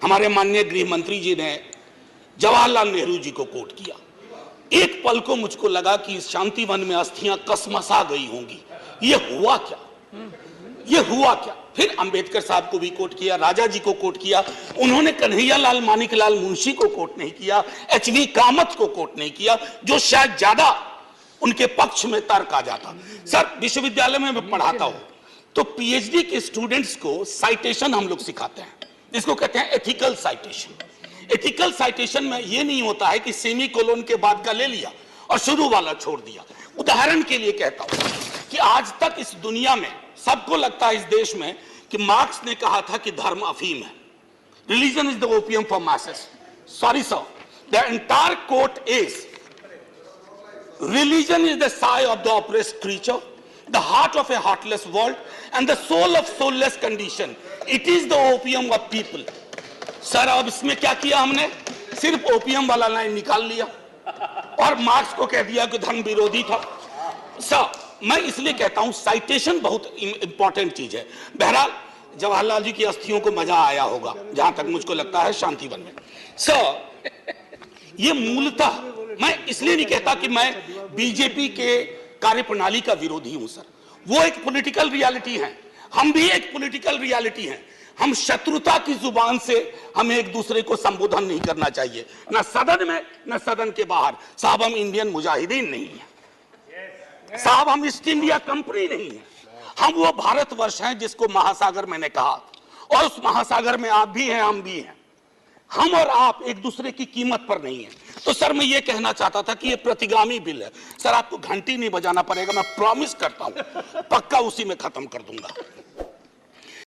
हमारे माननीय गृह मंत्री जी ने जवाहरलाल नेहरू जी को कोट किया। एक पल को मुझको लगा कि इस शांतिवन में अस्थियां कसमसा गई होंगी। ये हुआ क्या? ये हुआ क्या? फिर अंबेडकर साहब को भी कोट किया, राजा जी को कोट किया, उन्होंने कन्हैयालाल मानिकलाल मुंशी को कोट नहीं किया, एचवी कामत को कोट नहीं किया, जो शायद ज्यादा उनके पक्ष में तर्क आ जाता। सर, विश्वविद्यालय में मैं पढ़ाता हूं तो पीएचडी के स्टूडेंट्स को साइटेशन हम लोग सिखाते हैं, जिसको कहते हैं एथिकल साइटेशन। एथिकल साइटेशन में यह नहीं होता है कि सेमी कोलोन के बाद का ले लिया और शुरू वाला छोड़ दिया। उदाहरण के लिए कहता हूं कि आज तक इस दुनिया में सबको लगता है इस देश में कि मार्क्स ने कहा था कि धर्म अफीम है, religion is the opium for masses. Sorry sir, the entire quote is religion is the sigh of the oppressed creature, the heart of a heartless world, and the soul of soulless condition. It is the opium of people. Sir, अब इसमें क्या किया हमने? सिर्फ opium वाला line निकाल लिया और मार्क्स को कह दिया कि धर्म विरोधी था। सर, मैं इसलिए कहता हूं साइटेशन बहुत इंपॉर्टेंट चीज है। बहरहाल जवाहरलाल जी की अस्थियों को मजा आया होगा, जहां तक मुझको लगता है शांतिवन में। सर, ये मूलतः मैं इसलिए नहीं कहता कि मैं बीजेपी के कार्यप्रणाली का विरोधी हूं सर, वो एक पॉलिटिकल रियलिटी है, हम भी एक पॉलिटिकल रियलिटी हैं। हम शत्रुता की जुबान से हमें एक दूसरे को संबोधन नहीं करना चाहिए, ना सदन में ना सदन के बाहर। साहब, हम इंडियन मुजाहिदीन नहीं है साहब, हम ईस्ट इंडिया कंपनी नहीं है, हम वो भारतवर्ष हैं जिसको महासागर मैंने कहा, और उस महासागर में आप भी हैं, हम भी हैं। हम और आप एक दूसरे की कीमत पर नहीं है। तो सर, मैं ये कहना चाहता था कि ये प्रतिगामी बिल है। सर, आपको घंटी नहीं बजाना पड़ेगा, मैं प्रॉमिस करता हूं, पक्का उसी में खत्म कर दूंगा।